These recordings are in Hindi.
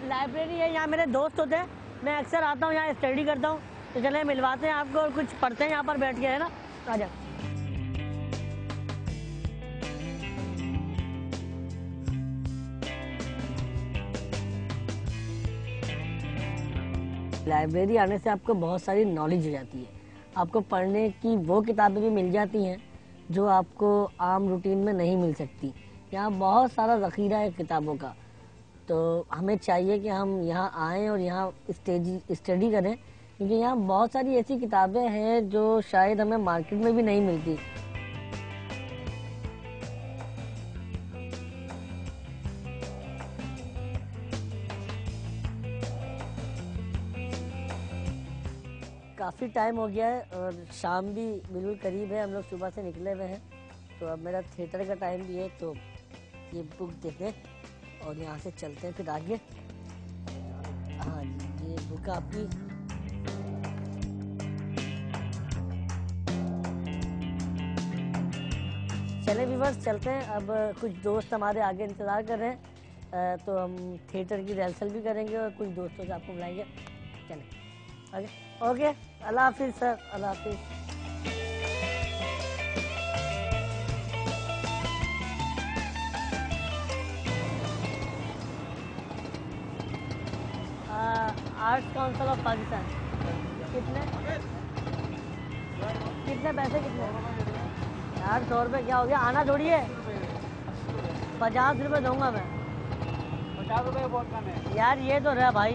लाइब्रेरी है, यहाँ मेरे दोस्त होते हैं, मैं अक्सर आता हूँ, यहाँ स्टडी करता हूँ। तो चले मिलवाते हैं आपको और कुछ पढ़ते हैं यहाँ पर बैठ के, है ना। आजा। लाइब्रेरी आने से आपको बहुत सारी नॉलेज हो जाती है। आपको पढ़ने की वो किताबें भी मिल जाती हैं जो आपको आम रूटीन में नहीं मिल सकती। यहाँ बहुत सारा ज़ख़ीरा है किताबों का, तो हमें चाहिए कि हम यहाँ आएँ और यहाँ स्टडी करें, क्योंकि यहाँ बहुत सारी ऐसी किताबें हैं जो शायद हमें मार्केट में भी नहीं मिलती। काफ़ी टाइम हो गया है और शाम भी बिल्कुल करीब है, हम लोग सुबह से निकले हुए हैं, तो अब मेरा थिएटर का टाइम भी है। तो ये बुक देखें और यहाँ से चलते हैं फिर आगे। हाँ, ये बुक आपकी। चले व्यूअर्स, चलते हैं। अब कुछ दोस्त हमारे आगे इंतज़ार कर रहे हैं, तो हम थिएटर की रिहर्सल भी करेंगे और कुछ दोस्तों से आपको बुलाएंगे। चलें आगे। ओके, अल्लाह हाफिज़ सर, अल्लाह हाफिज़। Arts council of Pakistan. कितने कितने पैसे कितने? यार 100 रुपये क्या हो गया, आना थोड़ी है। 50 रुपये दूंगा मैं। 50 रुपये बहुत कम है यार, ये तो रहा भाई,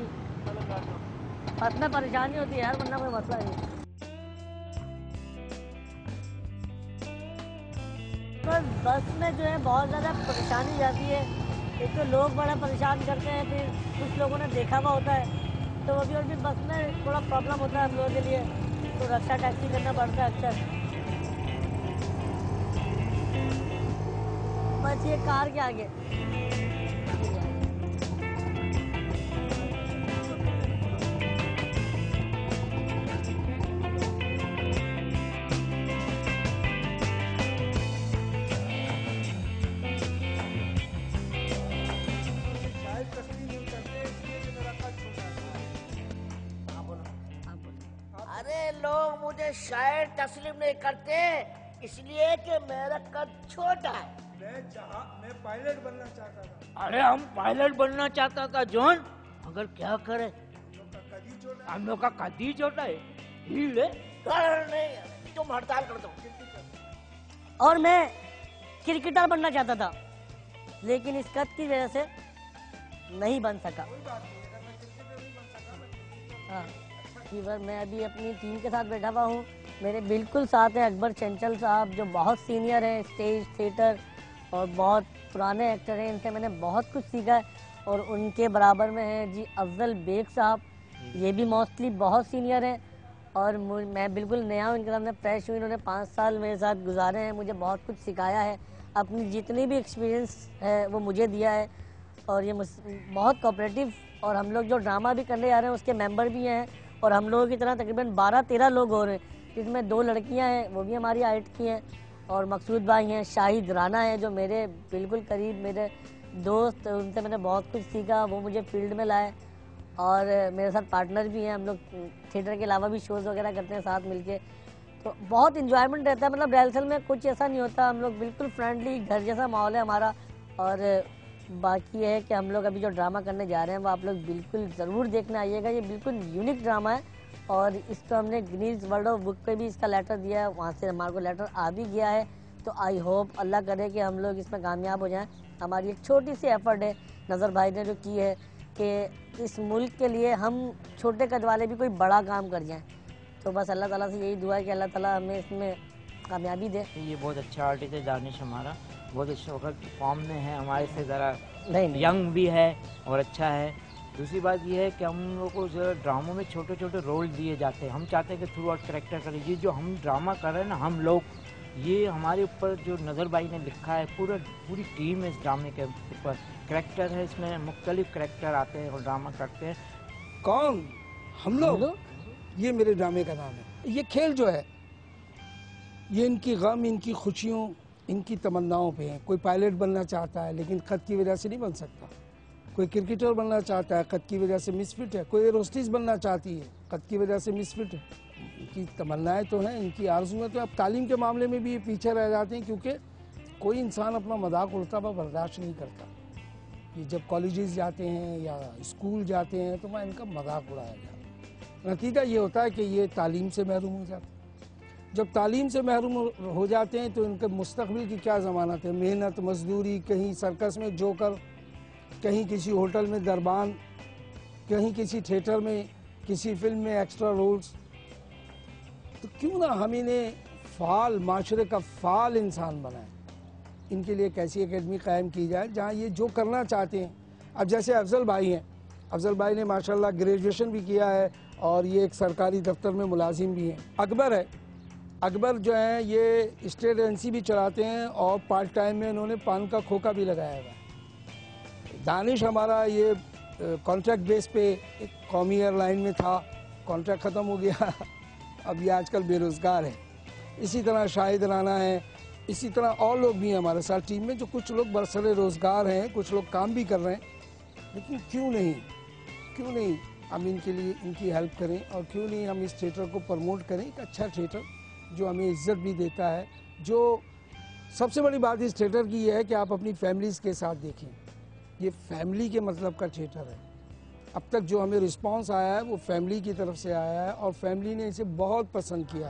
बस में परेशानी होती है यार, वरना कोई मसला नहीं। पर बस में जो है बहुत ज़्यादा परेशानी जाती है। एक तो लोग बड़ा परेशान करते हैं, फिर कुछ लोगों ने देखा हुआ होता है, तो वो भी और भी बस में थोड़ा प्रॉब्लम होता है हम लोगों के लिए, तो रक्षा टैक्सी करना पड़ता है अक्सर। बस ये कार के आगे। अरे लोग मुझे शायर तस्लीम नहीं करते इसलिए कि मेरा कद छोटा है। मैं पायलट बनना चाहता था। अरे हम पायलट बनना चाहता था जॉन, मगर क्या करे, हम लोग का कद ही छोटा है। नहीं, तुम हड़ताल कर दो। और मैं क्रिकेटर बनना चाहता था, लेकिन इस कद की वजह से नहीं बन सका। हाँ, मैं अभी अपनी टीम के साथ बैठा हुआ हूँ। मेरे बिल्कुल साथ हैं अकबर चंचल साहब, जो बहुत सीनियर हैं स्टेज थिएटर और बहुत पुराने एक्टर हैं, इनसे मैंने बहुत कुछ सीखा है। और उनके बराबर में हैं जी अफजल बेग साहब, ये भी मोस्टली बहुत सीनियर हैं और मैं बिल्कुल नया हूँ इनके सामने, फ्रेश हूँ। इन्होंने 5 साल मेरे साथ गुजारे हैं, मुझे बहुत कुछ सिखाया है, अपनी जितनी भी एक्सपीरियंस है वो मुझे दिया है। और ये बहुत कोऑपरेटिव, और हम लोग जो ड्रामा भी करने जा रहे हैं उसके मेंबर भी हैं, और हम लोगों की तरह तकरीबन 12-13 लोग हो रहे हैं, जिसमें 2 लड़कियां हैं, वो भी हमारी हाइट की हैं, और मकसूद भाई हैं, शाहिद राना है जो मेरे बिल्कुल करीब मेरे दोस्त, उनसे मैंने बहुत कुछ सीखा, वो मुझे फील्ड में लाए। और मेरे साथ पार्टनर भी हैं, हम लोग थिएटर के अलावा भी शोज़ वगैरह करते हैं साथ मिलके, तो बहुत इन्जॉयमेंट रहता है। मतलब रिहर्सल में कुछ ऐसा नहीं होता, हम लोग बिल्कुल फ्रेंडली, घर जैसा माहौल है हमारा। और बाकी है कि हम लोग अभी जो ड्रामा करने जा रहे हैं वो आप लोग बिल्कुल ज़रूर देखने आइएगा। ये बिल्कुल यूनिक ड्रामा है, और इसको हमने गिनीज वर्ल्ड ऑफ बुक पे भी इसका लेटर दिया है, वहाँ से हमारे को लेटर आ भी गया है। तो आई होप अल्लाह करे कि हम लोग इसमें कामयाब हो जाएं। हमारी एक छोटी सी एफर्ट है नज़र भाई ने जो की है कि इस मुल्क के लिए हम छोटे कद वाले भी कोई बड़ा काम कर जाएँ। तो बस अल्लाह ताला से यही दुआ है कि अल्लाह ताला हमें इसमें कामयाबी दे। ये बहुत अच्छा आर्टिस्ट है दानिश, हमारा बहुत अच्छा वक्त फॉर्म में है, हमारे से ज़रा नहीं। यंग भी है और अच्छा है। दूसरी बात ये है कि हम लोग को जो ड्रामों में छोटे छोटे रोल दिए जाते हैं, हम चाहते हैं कि थ्रू आउट करेक्टर करें। ये जो हम ड्रामा कर रहे हैं ना हम लोग, ये हमारे ऊपर जो नज़र भाई ने लिखा है, पूरी टीम है इस ड्रामे के ऊपर, करेक्टर है इसमें, मुख्तलिफ करेक्टर आते हैं और ड्रामा करते हैं। कौन? हम लोग। ये मेरे ड्रामे का नाम है। ये खेल जो है ये इनकी गम, इनकी खुशियों, इनकी तमन्नाओं पे है। कोई पायलट बनना चाहता है लेकिन खत की वजह से नहीं बन सकता, कोई क्रिकेटर बनना चाहता है, कद की वजह से मिसफिट है, कोई एरोस्टिस बनना चाहती है, कद की वजह से मिसफिट है। इनकी तमन्नाएं तो हैं, इनकी आरज़ुएं तो। अब तालीम के मामले में भी ये पीछे रह जाते हैं, क्योंकि कोई इंसान अपना मजाक उड़ता हुआ बर्दाश्त नहीं करता। ये जब कॉलेजेस जाते हैं या स्कूल जाते हैं तो वहाँ इनका मजाक उड़ाया जाता है। नतीजा ये होता है कि ये तालीम से महरूम हो जाते हैं। जब तालीम से महरूम हो जाते हैं तो इनके मुस्तकबिल की क्या ज़मानत है। मेहनत मजदूरी, कहीं सर्कस में जोकर, कहीं किसी होटल में दरबान, कहीं किसी थिएटर में, किसी फिल्म में एक्स्ट्रा रोल्स। तो क्यों ना हम इन्हें फ़ाल, माशरे का फ़ाल इंसान बनाएं। इनके लिए एक ऐसी एकेडमी कायम की जाए जहाँ ये जो करना चाहते हैं। अब जैसे अफजल भाई हैं, अफजल भाई ने माशाल्लाह ग्रेजुएशन भी किया है और ये एक सरकारी दफ्तर में मुलाजिम भी हैं। अकबर है, अकबर जो है ये स्टेट एजेंसी भी चलाते हैं और पार्ट टाइम में इन्होंने पान का खोखा भी लगाया हुआ है। दानिश हमारा ये कॉन्ट्रैक्ट बेस पे एक कौमी एयरलाइन में था, कॉन्ट्रैक्ट ख़त्म हो गया, अब ये आजकल बेरोज़गार है। इसी तरह शाहिद राना है, इसी तरह और लोग भी हैं हमारे साथ टीम में, जो कुछ लोग बरसरे रोज़गार हैं, कुछ लोग काम भी कर रहे हैं। लेकिन क्यों नहीं हम इनके लिए इनकी हेल्प करें, और क्यों नहीं हम इस थिएटर को प्रमोट करें। एक अच्छा थिएटर जो हमें इज्जत भी देता है। जो सबसे बड़ी बात इस थिएटर की ये है कि आप अपनी फैमिलीज़ के साथ देखें। ये फैमिली के मतलब का थिएटर है। अब तक जो हमें रिस्पांस आया है वो फैमिली की तरफ से आया है और फैमिली ने इसे बहुत पसंद किया।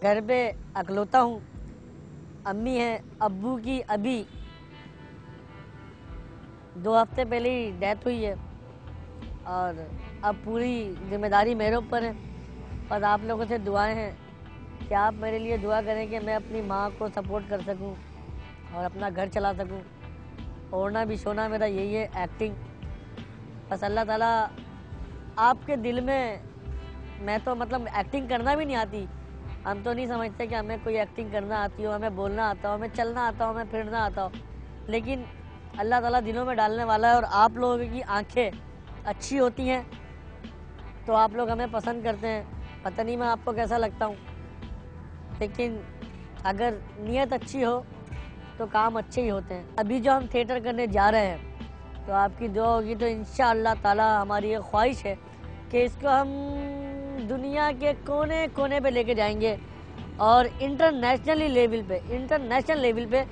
घर पे अकलौता हूँ, अम्मी हैं, अब्बू की अभी 2 हफ्ते पहले ही डेथ हुई है और अब पूरी जिम्मेदारी मेरे ऊपर है। और आप लोगों से दुआएं हैं कि आप मेरे लिए दुआ करें कि मैं अपनी माँ को सपोर्ट कर सकूं और अपना घर चला सकूं। ओढ़ना बिछोना मेरा यही है, एक्टिंग। बस अल्लाह ताला आपके दिल में, मैं तो मतलब एक्टिंग करना भी नहीं आती। हम तो नहीं समझते कि हमें कोई एक्टिंग करना आती हो, हमें बोलना आता हो, हमें चलना आता हो, हमें फिरना आता हो। लेकिन अल्लाह ताला दिलों में डालने वाला है और आप लोगों की आंखें अच्छी होती हैं तो आप लोग हमें पसंद करते हैं। पता नहीं मैं आपको कैसा लगता हूँ, लेकिन अगर नीयत अच्छी हो तो काम अच्छे ही होते हैं। अभी जो हम थिएटर करने जा रहे हैं तो आपकी दुआ होगी तो इंशाअल्लाह ताला हमारी ये ख्वाहिश है कि इसको हम दुनिया के कोने कोने पे लेके जाएंगे और इंटरनेशनल लेवल पे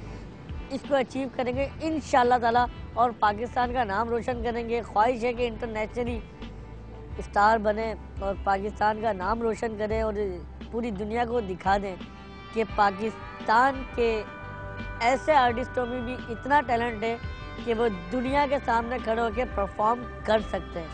इसको अचीव करेंगे इंशाअल्लाह ताला और पाकिस्तान का नाम रोशन करेंगे। ख्वाहिश है कि इंटरनेशनली स्टार बने और पाकिस्तान का नाम रोशन करें और पूरी दुनिया को दिखा दें कि पाकिस्तान के ऐसे आर्टिस्टों में भी इतना टैलेंट है कि वो दुनिया के सामने खड़े होकर परफॉर्म कर सकते हैं।